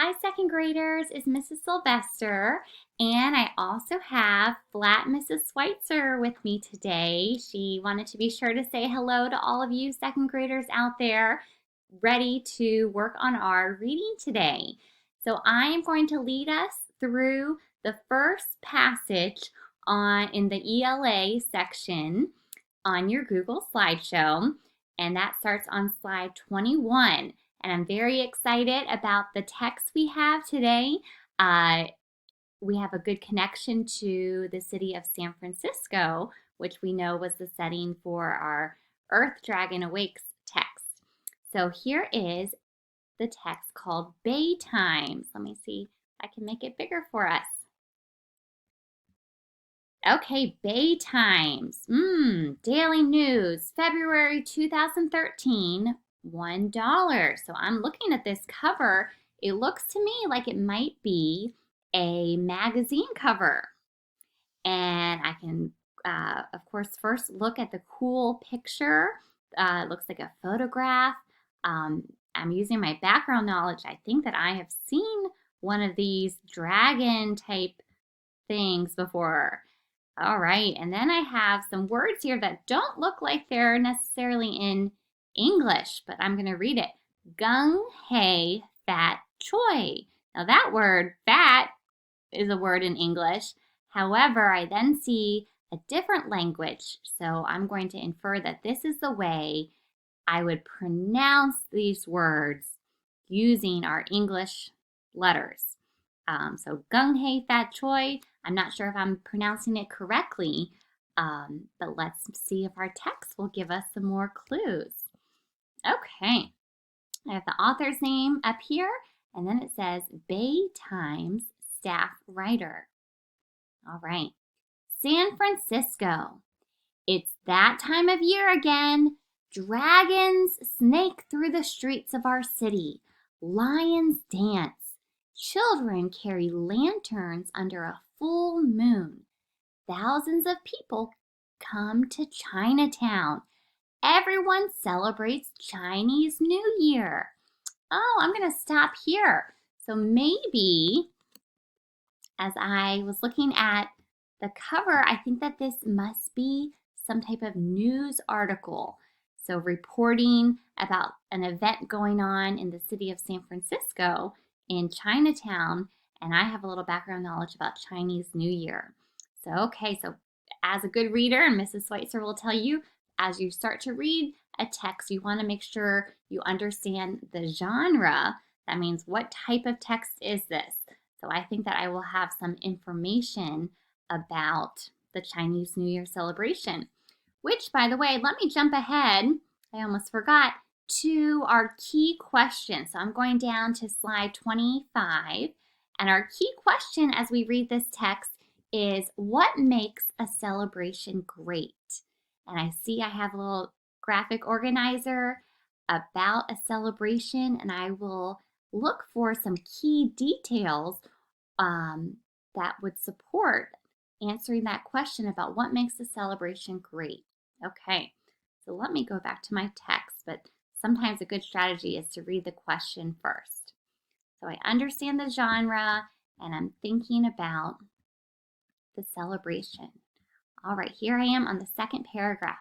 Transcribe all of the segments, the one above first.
Hi, second graders. It's Mrs. Sylvester, and I also have Flat Mrs. Schweitzer with me today. She wanted to be sure to say hello to all of you second graders out there ready to work on our reading today. So I am going to lead us through the first passage in the ELA section on your Google slideshow, and that starts on slide 21. And I'm very excited about the text we have today. We have a good connection to the city of San Francisco, which we know was the setting for our Earth Dragon Awakes text. So here is the text called Bay Times. Let me see if I can make it bigger for us. Okay, Bay Times. Daily News, February 2013, $1. So I'm looking at this cover. It looks to me like it might be a magazine cover. And I can, of course, first look at the cool picture. It looks like a photograph. I'm using my background knowledge. I think that I have seen one of these dragon type things before. All right, and then I have some words here that don't look like they're necessarily in English, but I'm going to read it. Gung hei fat choi. Now that word, fat, is a word in English. However, I then see a different language, so I'm going to infer that this is the way I would pronounce these words using our English letters. So gung hei fat choi. I'm not sure if I'm pronouncing it correctly, but let's see if our text will give us some more clues. Okay, I have the author's name up here, and then it says Bay Times staff writer. All right, San Francisco. It's that time of year again. Dragons snake through the streets of our city. Lions dance. Children carry lanterns under a full moon. Thousands of people come to Chinatown. Everyone celebrates Chinese New Year. Oh, I'm going to stop here. So maybe as I was looking at the cover, I think that this must be some type of news article. So reporting about an event going on in the city of San Francisco in Chinatown, and I have a little background knowledge about Chinese New Year. So as a good reader, and Mrs. Schweitzer will tell you, as you start to read a text, you want to make sure you understand the genre. That means what type of text is this? So I think that I will have some information about the Chinese New Year celebration, which, by the way, let me jump ahead. I almost forgot to our key question. So I'm going down to slide 25, and our key question as we read this text is, what makes a celebration great? And I see I have a little graphic organizer about a celebration, and I will look for some key details that would support answering that question about what makes a celebration great. Okay, so let me go back to my text, but sometimes a good strategy is to read the question first. So I understand the genre, and I'm thinking about the celebration. All right, here I am on the second paragraph.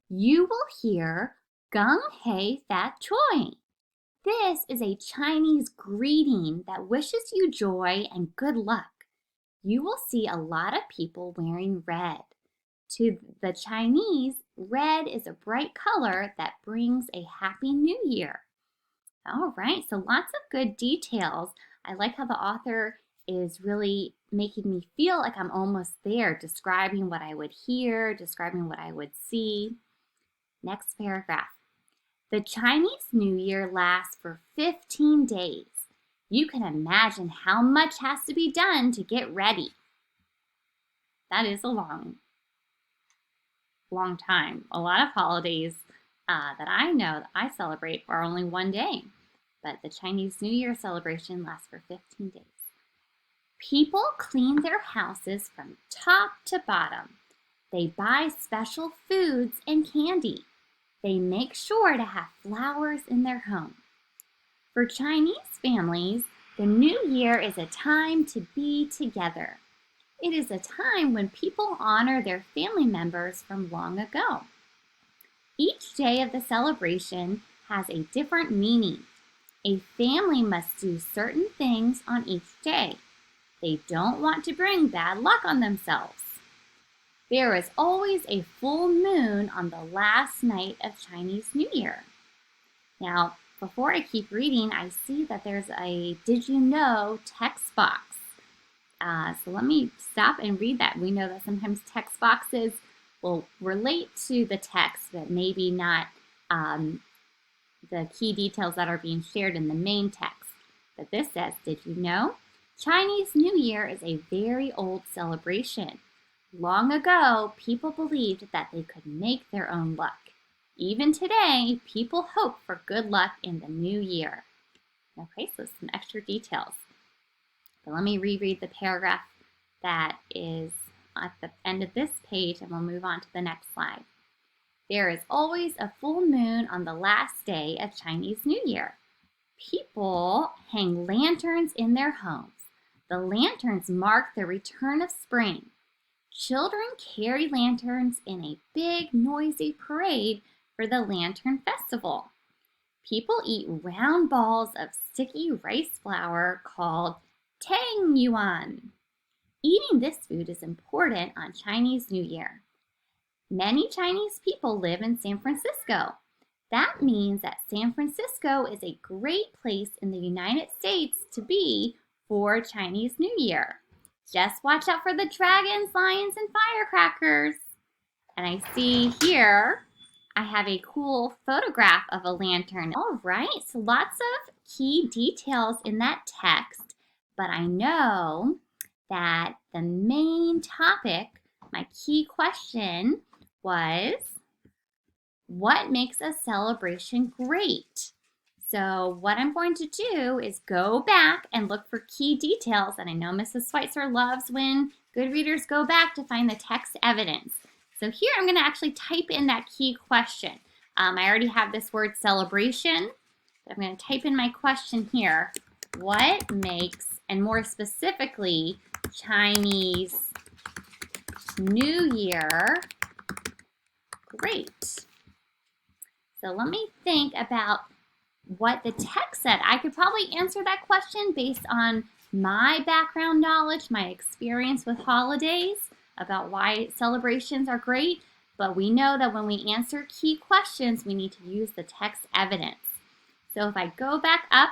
You will hear Gung hei fat choi. This is a Chinese greeting that wishes you joy and good luck. You will see a lot of people wearing red. To the Chinese, red is a bright color that brings a happy new year. All right, so lots of good details. I like how the author is really making me feel like I'm almost there, describing what I would hear, describing what I would see. Next paragraph. The Chinese New Year lasts for 15 days. You can imagine how much has to be done to get ready. That is a long time. A lot of holidays that I know that I celebrate are only one day, but the Chinese New Year celebration lasts for 15 days. People clean their houses from top to bottom. They buy special foods and candy. They make sure to have flowers in their home. For Chinese families, The new year is a time to be together. It is a time when people honor their family members from long ago. Each day of the celebration has a different meaning. A family must do certain things on each day. They don't want to bring bad luck on themselves. There is always a full moon on the last night of Chinese New Year. Now, before I keep reading, I see that there's a did you know text box. So let me stop and read that. We know that sometimes text boxes will relate to the text, but maybe not the key details that are being shared in the main text. But this says, did you know? Chinese New Year is a very old celebration. Long ago, people believed that they could make their own luck. Even today, people hope for good luck in the new year. Okay, so some extra details. But let me reread the paragraph that is at the end of this page, and we'll move on to the next slide. There is always a full moon on the last day of Chinese New Year. People hang lanterns in their homes. The lanterns mark the return of spring. Children carry lanterns in a big, noisy parade for the Lantern Festival. People eat round balls of sticky rice flour called Tang Yuan. Eating this food is important on Chinese New Year. Many Chinese people live in San Francisco. That means that San Francisco is a great place in the United States to be for Chinese New Year. Just watch out for the dragons, lions, and firecrackers. And I see here, I have a cool photograph of a lantern. All right, so lots of key details in that text, but I know that the main topic, my key question was, what makes a celebration great? So what I'm going to do is go back and look for key details, and I know Mrs. Schweitzer loves when good readers go back to find the text evidence. So here I'm going to actually type in that key question. I already have this word celebration. So I'm going to type in my question here. What makes, and more specifically, Chinese New Year great? So let me think about what the text said. I could probably answer that question based on my background knowledge, my experience with holidays, about why celebrations are great, but we know that when we answer key questions, we need to use the text evidence. So if I go back up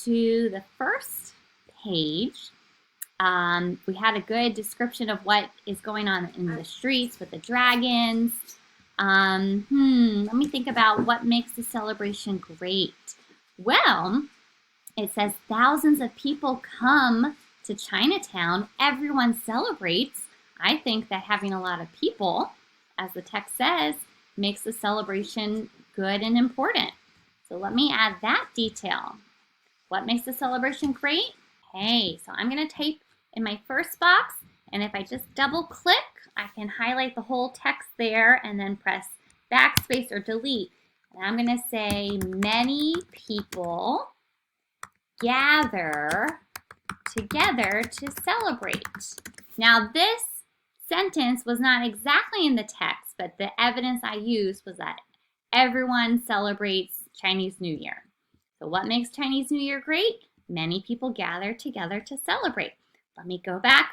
to the first page, we had a good description of what is going on in the streets with the dragons. Let me think about what makes the celebration great. Well, it says thousands of people come to Chinatown. Everyone celebrates. I think that having a lot of people, as the text says, makes the celebration good and important. So let me add that detail. What makes the celebration great? Okay, so I'm going to type in my first box, and if I just double click, I can highlight the whole text there and then press backspace or delete. And I'm going to say many people gather together to celebrate. Now this sentence was not exactly in the text, but the evidence I used was that everyone celebrates Chinese New Year. So what makes Chinese New Year great? Many people gather together to celebrate. Let me go back.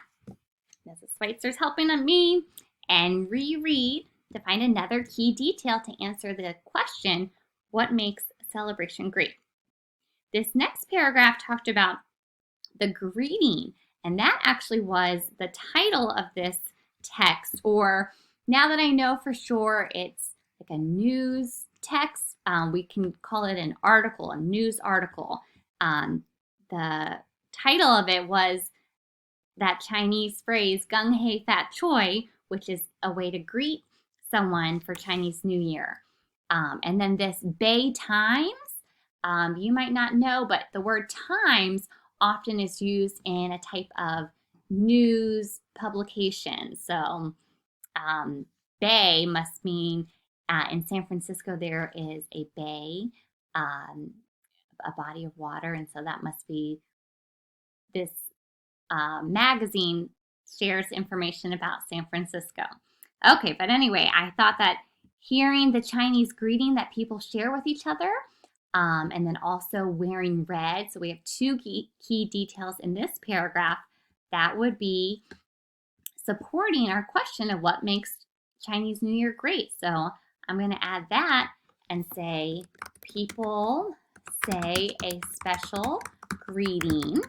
Mrs. Schweitzer's helping me and reread to find another key detail to answer the question, what makes a celebration great? This next paragraph talked about the greeting, and that actually was the title of this text, or now that I know for sure it's like a news text, we can call it an article, a news article. The title of it was that Chinese phrase, gung hei fat choi, which is a way to greet someone for Chinese New Year. And then this Bay Times, you might not know, but the word times often is used in a type of news publication. So bay must mean in San Francisco there is a bay, a body of water, and so that must be this magazine shares information about San Francisco. Okay, but anyway, I thought that hearing the Chinese greeting that people share with each other, and then also wearing red. So we have two key details in this paragraph that would be supporting our question of what makes Chinese New Year great. So I'm going to add that and say people say a special greeting.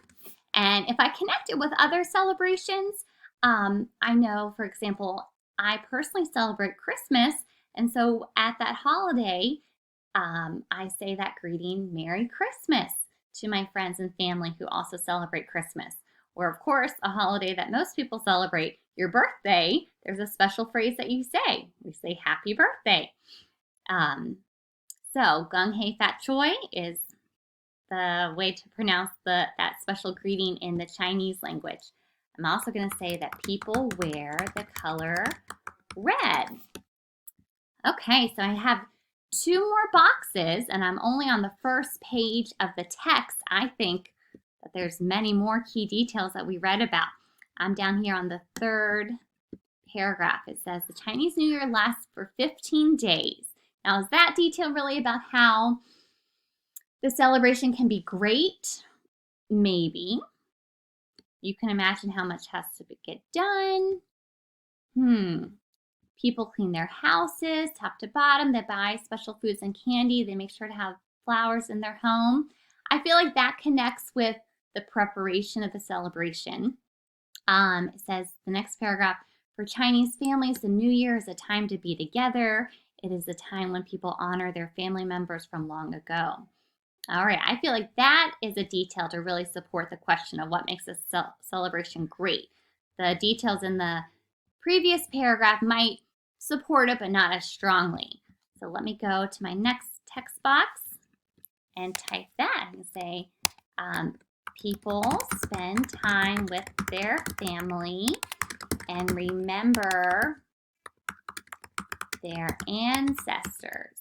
And if I connect it with other celebrations, I know, for example, I personally celebrate Christmas. And so at that holiday, I say that greeting, Merry Christmas, to my friends and family who also celebrate Christmas. Or, of course, a holiday that most people celebrate, your birthday, there's a special phrase that you say. We say happy birthday. So, Gung Hei Fat Choi is the way to pronounce that special greeting in the Chinese language. I'm also going to say that people wear the color red. Okay, so I have 2 more boxes, and I'm only on the first page of the text. I think that there's many more key details that we read about. I'm down here on the 3rd paragraph. It says the Chinese New Year lasts for 15 days. Now, is that detail really about how the celebration can be great? Maybe. You can imagine how much has to get done. People clean their houses top to bottom. They buy special foods and candy. They make sure to have flowers in their home. I feel like that connects with the preparation of the celebration. It says, the next paragraph, for Chinese families, the New Year is a time to be together. It is a time when people honor their family members from long ago. All right, I feel like that is a detail to really support the question of what makes a celebration great. The details in the previous paragraph might support it, but not as strongly. So let me go to my next text box and type that and say, people spend time with their family and remember their ancestors.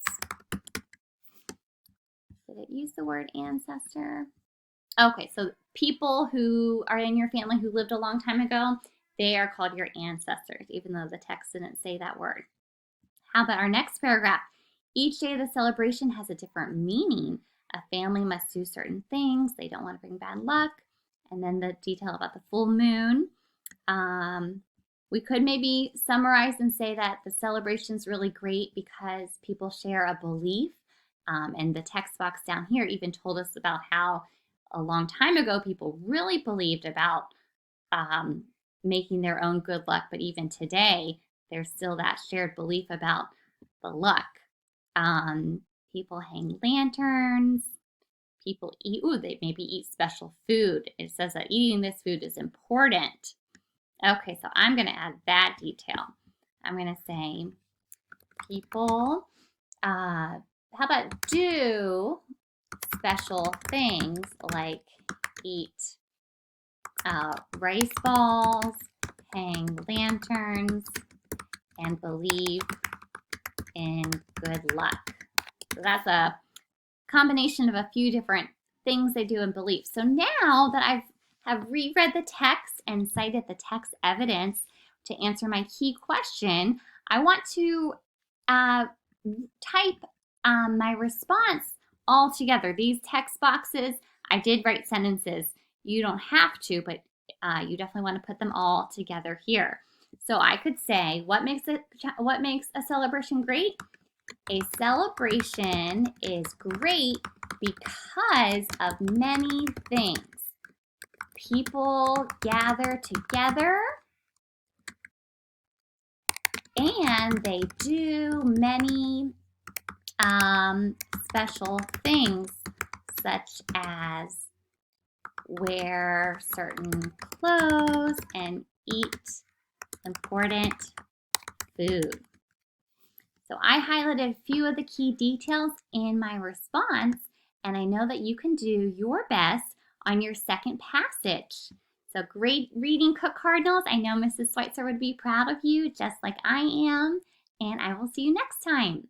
Did it use the word ancestor? Okay, so people who are in your family who lived a long time ago, they are called your ancestors, even though the text didn't say that word. How about our next paragraph? Each day of the celebration has a different meaning. A family must do certain things. They don't want to bring bad luck. And then the detail about the full moon. We could maybe summarize and say that the celebration is really great because people share a belief. And the text box down here even told us about how a long time ago people really believed about making their own good luck. But even today, there's still that shared belief about the luck. People hang lanterns. People eat, they maybe eat special food. It says that eating this food is important. Okay, so I'm going to add that detail. I'm going to say people, how about do special things like eat rice balls, hang lanterns, and believe in good luck. So that's a combination of a few different things they do and beliefs. So now that I have reread the text and cited the text evidence to answer my key question, I want to type my response all together. These text boxes, I did write sentences. You don't have to, but you definitely want to put them all together here. So I could say, what makes a celebration great? A celebration is great because of many things. People gather together and they do many special things, such as wear certain clothes and eat important food. So I highlighted a few of the key details in my response, and I know that you can do your best on your second passage. So great reading, Cook Cardinals. I know Mrs. Schweitzer would be proud of you, just like I am, and I will see you next time.